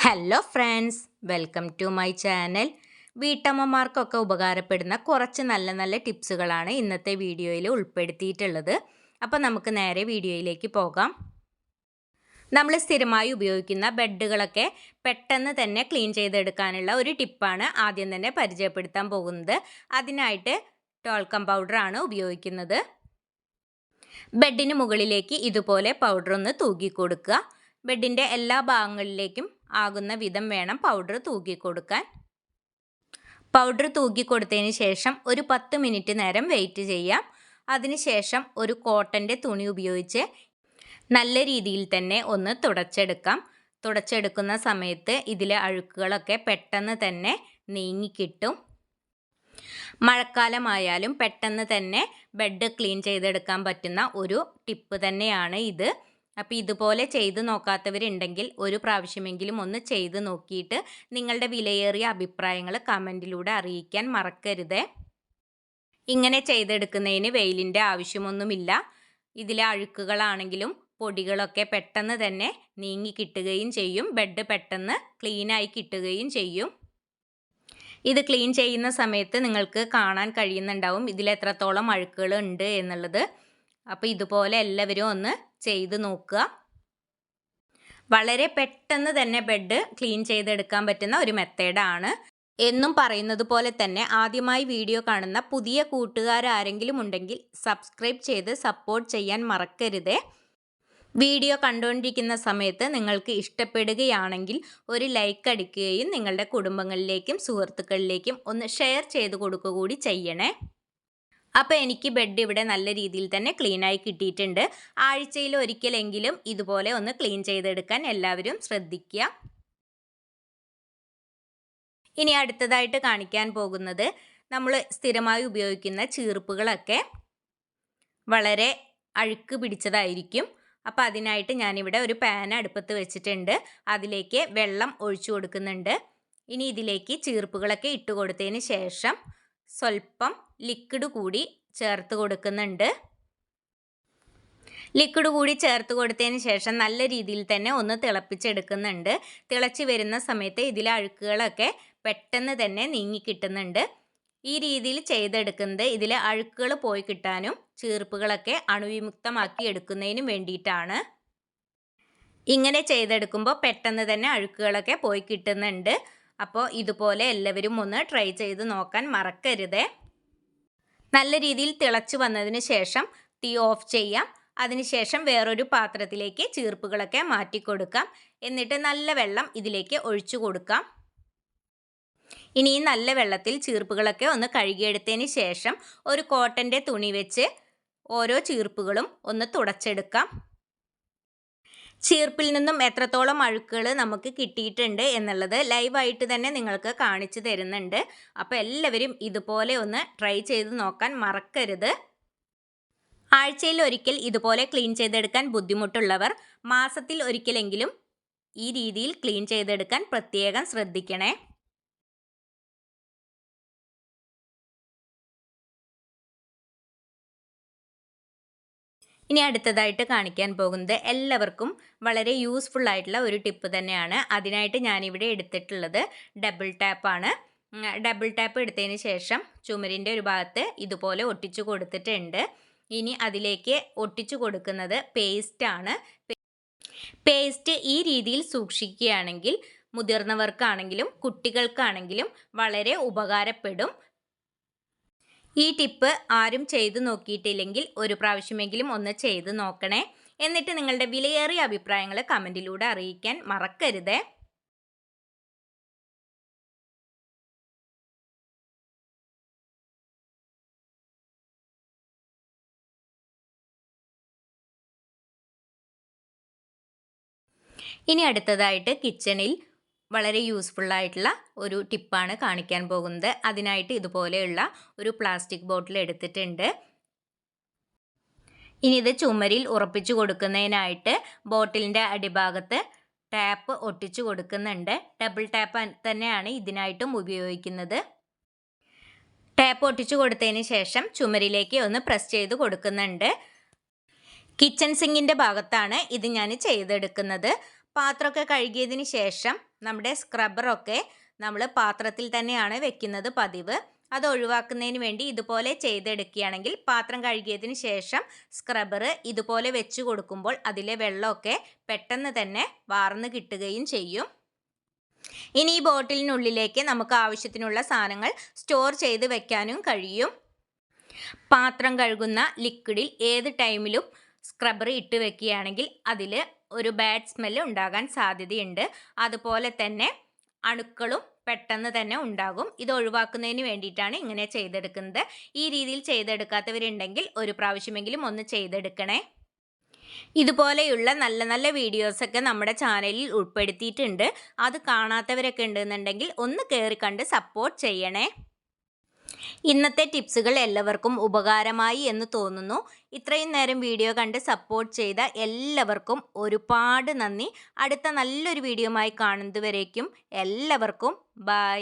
Hello friends, welcome to my channel. വീട്ടമ്മമാർക്കൊക്കെ ഉപകാരപ്പെടുന്ന കുറച്ച് നല്ല നല്ല ടിപ്സുകളാണ് ഇന്നത്തെ വീഡിയോയിൽ ഉൾപ്പെടുത്തിയിട്ടുള്ളത്. അപ്പോൾ നമുക്ക് നേരെ വീഡിയോയിലേക്ക് പോകാം. നമ്മൾ സ്ഥിരമായി ഉപയോഗിക്കുന്ന ബെഡുകളൊക്കെ പെട്ടെന്ന് തന്നെ ക്ലീൻ ചെയ്തെടുക്കാനുള്ള ഒരു ടിപ്പാണ് ആദ്യം തന്നെ പരിചയപ്പെടുത്താൻ പോകുന്നത്. അതിനായിട്ട് ടോൾക്കം പൗഡറാണ് ഉപയോഗിക്കുന്നത്. ബെഡിന് മുകളിലേക്ക് ഇതുപോലെ പൗഡർ ഒന്ന് തൂക്കി കൊടുക്കുക. ബെഡിൻ്റെ എല്ലാ ഭാഗങ്ങളിലേക്കും ആകുന്ന വിധം വേണം പൗഡർ തൂക്കി കൊടുക്കാൻ. പൗഡർ തൂക്കി കൊടുത്തതിന് ശേഷം ഒരു 10 മിനിറ്റ് നേരം വെയിറ്റ് ചെയ്യാം. അതിനുശേഷം ഒരു കോട്ടൻ്റെ തുണി ഉപയോഗിച്ച് നല്ല രീതിയിൽ തന്നെ ഒന്ന് തുടച്ചെടുക്കാം. തുടച്ചെടുക്കുന്ന സമയത്ത് ഇതിലെ അഴുക്കുകളൊക്കെ പെട്ടെന്ന് തന്നെ നീങ്ങിക്കിട്ടും. മഴക്കാലമായാലും പെട്ടെന്ന് തന്നെ ബെഡ് ക്ലീൻ ചെയ്തെടുക്കാൻ പറ്റുന്ന ഒരു ടിപ്പ് തന്നെയാണ് ഇത്. അപ്പോൾ ഇതുപോലെ ചെയ്ത് നോക്കാത്തവരുണ്ടെങ്കിൽ ഒരു പ്രാവശ്യമെങ്കിലും ഒന്ന് ചെയ്ത് നോക്കിയിട്ട് നിങ്ങളുടെ വിലയേറിയ അഭിപ്രായങ്ങൾ കമൻറ്റിലൂടെ അറിയിക്കാൻ മറക്കരുത്. ഇങ്ങനെ ചെയ്തെടുക്കുന്നതിന് വെയിലിൻ്റെ ആവശ്യമൊന്നുമില്ല. ഇതിലെ അഴുക്കുകളാണെങ്കിലും പൊടികളൊക്കെ പെട്ടെന്ന് തന്നെ നീങ്ങി കിട്ടുകയും ചെയ്യും. ബെഡ് പെട്ടെന്ന് ക്ലീനായി കിട്ടുകയും ചെയ്യും. ഇത് ക്ലീൻ ചെയ്യുന്ന സമയത്ത് നിങ്ങൾക്ക് കാണാൻ കഴിയുന്നുണ്ടാവും ഇതിൽ എത്രത്തോളം അഴുക്കുകൾ ഉണ്ട് എന്നുള്ളത്. അപ്പോൾ ഇതുപോലെ എല്ലാവരും ഒന്ന് ചെയ്ത് നോക്കുക. വളരെ പെട്ടെന്ന് തന്നെ ബെഡ് ക്ലീൻ ചെയ്തെടുക്കാൻ പറ്റുന്ന ഒരു മെത്തേഡാണ്. എന്നും പറയുന്നത് പോലെ തന്നെ ആദ്യമായി വീഡിയോ കാണുന്ന പുതിയ കൂട്ടുകാരാരെങ്കിലും ഉണ്ടെങ്കിൽ സബ്സ്ക്രൈബ് ചെയ്ത് സപ്പോർട്ട് ചെയ്യാൻ മറക്കരുത്. വീഡിയോ കണ്ടുകൊണ്ടിരിക്കുന്ന സമയത്ത് നിങ്ങൾക്ക് ഇഷ്ടപ്പെടുകയാണെങ്കിൽ ഒരു ലൈക്ക് അടിക്കുകയും നിങ്ങളുടെ കുടുംബങ്ങളിലേക്കും സുഹൃത്തുക്കളിലേക്കും ഒന്ന് ഷെയർ ചെയ്ത് കൊടുക്കുക കൂടി ചെയ്യണേ. അപ്പോൾ എനിക്ക് ബെഡ് ഇവിടെ നല്ല രീതിയിൽ തന്നെ ക്ലീനായി കിട്ടിയിട്ടുണ്ട്. ആഴ്ചയിൽ ഒരിക്കലെങ്കിലും ഇതുപോലെ ഒന്ന് ക്ലീൻ ചെയ്തെടുക്കാൻ എല്ലാവരും ശ്രദ്ധിക്കുക. ഇനി അടുത്തതായിട്ട് കാണിക്കാൻ പോകുന്നത് നമ്മൾ സ്ഥിരമായി ഉപയോഗിക്കുന്ന ചീർപ്പുകളൊക്കെ വളരെ അഴുക്ക് പിടിച്ചതായിരിക്കും. അപ്പോൾ അതിനായിട്ട് ഞാനിവിടെ ഒരു പാൻ അടുപ്പത്ത് വെച്ചിട്ടുണ്ട്. അതിലേക്ക് വെള്ളം ഒഴിച്ചു കൊടുക്കുന്നുണ്ട്. ഇനി ഇതിലേക്ക് ചീർപ്പുകളൊക്കെ ഇട്ട് കൊടുത്തതിന് ശേഷം സ്വല്പം ലിക്വിഡ് കൂടി ചേർത്ത് കൊടുക്കുന്നുണ്ട്. ലിക്വിഡ് കൂടി ചേർത്ത് കൊടുത്തതിന് ശേഷം നല്ല രീതിയിൽ തന്നെ ഒന്ന് തിളപ്പിച്ചെടുക്കുന്നുണ്ട്. തിളച്ച് വരുന്ന സമയത്ത് ഇതിലെ അഴുക്കുകളൊക്കെ പെട്ടെന്ന് തന്നെ നീങ്ങി കിട്ടുന്നുണ്ട്. ഈ രീതിയിൽ ചെയ്തെടുക്കുന്നത് ഇതിലെ അഴുക്കുകൾ പോയി കിട്ടാനും ചീർപ്പുകളൊക്കെ അണുവിമുക്തമാക്കി എടുക്കുന്നതിനും വേണ്ടിയിട്ടാണ്. ഇങ്ങനെ ചെയ്തെടുക്കുമ്പോൾ പെട്ടെന്ന് തന്നെ അഴുക്കുകളൊക്കെ പോയി കിട്ടുന്നുണ്ട്. അപ്പോൾ ഇതുപോലെ എല്ലാവരും ഒന്ന് ട്രൈ ചെയ്ത് നോക്കാൻ മറക്കരുത്. നല്ല രീതിയിൽ തിളച്ച് വന്നതിന് ശേഷം തീ ഓഫ് ചെയ്യാം. അതിനുശേഷം വേറൊരു പാത്രത്തിലേക്ക് ചീർപ്പുകളൊക്കെ മാറ്റി കൊടുക്കാം. എന്നിട്ട് നല്ല വെള്ളം ഇതിലേക്ക് ഒഴിച്ചു കൊടുക്കാം. ഇനി ഈ നല്ല വെള്ളത്തിൽ ചീർപ്പുകളൊക്കെ ഒന്ന് കഴുകിയെടുത്തതിന് ശേഷം ഒരു കോട്ടൻ്റെ തുണി വെച്ച് ഓരോ ചീർപ്പുകളും ഒന്ന് തുടച്ചെടുക്കാം. ചീർപ്പിൽ നിന്നും എത്രത്തോളം അഴുക്കുകൾ നമുക്ക് കിട്ടിയിട്ടുണ്ട് എന്നുള്ളത് ലൈവായിട്ട് തന്നെ നിങ്ങൾക്ക് കാണിച്ചു തരുന്നുണ്ട്. അപ്പോൾ എല്ലാവരും ഇതുപോലെ ഒന്ന് ട്രൈ ചെയ്ത് നോക്കാൻ മറക്കരുത്. ആഴ്ചയിൽ ഒരിക്കൽ ഇതുപോലെ ക്ലീൻ ചെയ്തെടുക്കാൻ ബുദ്ധിമുട്ടുള്ളവർ മാസത്തിൽ ഒരിക്കലെങ്കിലും ഈ രീതിയിൽ ക്ലീൻ ചെയ്തെടുക്കാൻ പ്രത്യേകം ശ്രദ്ധിക്കണേ. ഇനി അടുത്തതായിട്ട് കാണിക്കാൻ പോകുന്നത് എല്ലാവർക്കും വളരെ യൂസ്ഫുൾ ആയിട്ടുള്ള ഒരു ടിപ്പ് തന്നെയാണ്. അതിനായിട്ട് ഞാനിവിടെ എടുത്തിട്ടുള്ളത് ഡബിൾ ടാപ്പാണ്. ഡബിൾ ടാപ്പ് എടുത്തതിന് ശേഷം ചുമരിൻ്റെ ഒരു ഭാഗത്ത് ഇതുപോലെ ഒട്ടിച്ചു കൊടുത്തിട്ടുണ്ട്. ഇനി അതിലേക്ക് ഒട്ടിച്ചു കൊടുക്കുന്നത് പേസ്റ്റാണ്. പേസ്റ്റ് ഈ രീതിയിൽ സൂക്ഷിക്കുകയാണെങ്കിൽ മുതിർന്നവർക്കാണെങ്കിലും കുട്ടികൾക്കാണെങ്കിലും വളരെ ഉപകാരപ്പെടും. ഈ ടിപ്പ് ആരും ചെയ്തു നോക്കിയിട്ടില്ലെങ്കിൽ ഒരു പ്രാവശ്യമെങ്കിലും ഒന്ന് ചെയ്ത് നോക്കണേ. എന്നിട്ട് നിങ്ങളുടെ വിലയേറിയ അഭിപ്രായങ്ങൾ കമൻറ്റിലൂടെ അറിയിക്കാൻ മറക്കരുത്. ഇനി അടുത്തതായിട്ട് കിച്ചണിൽ വളരെ യൂസ്ഫുള്ളായിട്ടുള്ള ഒരു ടിപ്പാണ് കാണിക്കാൻ പോകുന്നത്. അതിനായിട്ട് ഇതുപോലെയുള്ള ഒരു പ്ലാസ്റ്റിക് ബോട്ടിൽ എടുത്തിട്ടുണ്ട്. ഇനി ഇത് ചുമരിൽ ഉറപ്പിച്ചു കൊടുക്കുന്നതിനായിട്ട് ബോട്ടിലിൻ്റെ അടിഭാഗത്ത് ടാപ്പ് ഒട്ടിച്ചു കൊടുക്കുന്നുണ്ട്. ഡബിൾ ടാപ്പ് തന്നെയാണ് ഇതിനായിട്ടും ഉപയോഗിക്കുന്നത്. ടാപ്പ് ഒട്ടിച്ചു കൊടുത്തതിന് ശേഷം ചുമരിലേക്ക് ഒന്ന് പ്രസ് ചെയ്ത് കൊടുക്കുന്നുണ്ട്. കിച്ചൺ സിങ്കിൻ്റെ ഭാഗത്താണ് ഇത് ഞാൻ ചെയ്തെടുക്കുന്നത്. പാത്രമൊക്കെ കഴുകിയതിന് ശേഷം നമ്മുടെ സ്ക്രബ്ബറൊക്കെ നമ്മൾ പാത്രത്തിൽ തന്നെയാണ് വെക്കുന്നത് പതിവ്. അത് ഒഴിവാക്കുന്നതിന് വേണ്ടി ഇതുപോലെ ചെയ്തെടുക്കുകയാണെങ്കിൽ പാത്രം കഴുകിയതിന് ശേഷം സ്ക്രബ്ബർ ഇതുപോലെ വെച്ച് കൊടുക്കുമ്പോൾ അതിലെ വെള്ളമൊക്കെ പെട്ടെന്ന് തന്നെ വാർന്ന് കിട്ടുകയും ചെയ്യും. ഇനി ഈ ബോട്ടിലിനുള്ളിലേക്ക് നമുക്ക് ആവശ്യത്തിനുള്ള സാധനങ്ങൾ സ്റ്റോർ ചെയ്ത് വെക്കാനും കഴിയും. പാത്രം കഴുകുന്ന ലിക്വിഡിൽ ഏത് ടൈമിലും സ്ക്രബ്ബർ ഇട്ട് വെക്കുകയാണെങ്കിൽ അതിൽ ഒരു ബാഡ് സ്മെല്ല് ഉണ്ടാകാൻ സാധ്യതയുണ്ട്. അതുപോലെ തന്നെ അണുക്കളും പെട്ടെന്ന് തന്നെ ഉണ്ടാകും. ഇത് ഒഴിവാക്കുന്നതിന് വേണ്ടിയിട്ടാണ് ഇങ്ങനെ ചെയ്തെടുക്കുന്നത്. ഈ രീതിയിൽ ചെയ്തെടുക്കാത്തവരുണ്ടെങ്കിൽ ഒരു പ്രാവശ്യമെങ്കിലും ഒന്ന് ചെയ്തെടുക്കണേ. ഇതുപോലെയുള്ള നല്ല നല്ല വീഡിയോസൊക്കെ നമ്മുടെ ചാനലിൽ ഉൾപ്പെടുത്തിയിട്ടുണ്ട്. അത് കാണാത്തവരൊക്കെ ഉണ്ടെന്നുണ്ടെങ്കിൽ ഒന്ന് കയറി കണ്ട് സപ്പോർട്ട് ചെയ്യണേ. ഇന്നത്തെ ടിപ്സുകൾ എല്ലാവർക്കും ഉപകാരമായി എന്ന് തോന്നുന്നു. ഇത്രയും നേരം വീഡിയോ കണ്ട് സപ്പോർട്ട് ചെയ്ത എല്ലാവർക്കും ഒരുപാട് നന്ദി. അടുത്ത നല്ലൊരു വീഡിയോയുമായി കാണുന്നതുവരേക്കും എല്ലാവർക്കും ബൈ.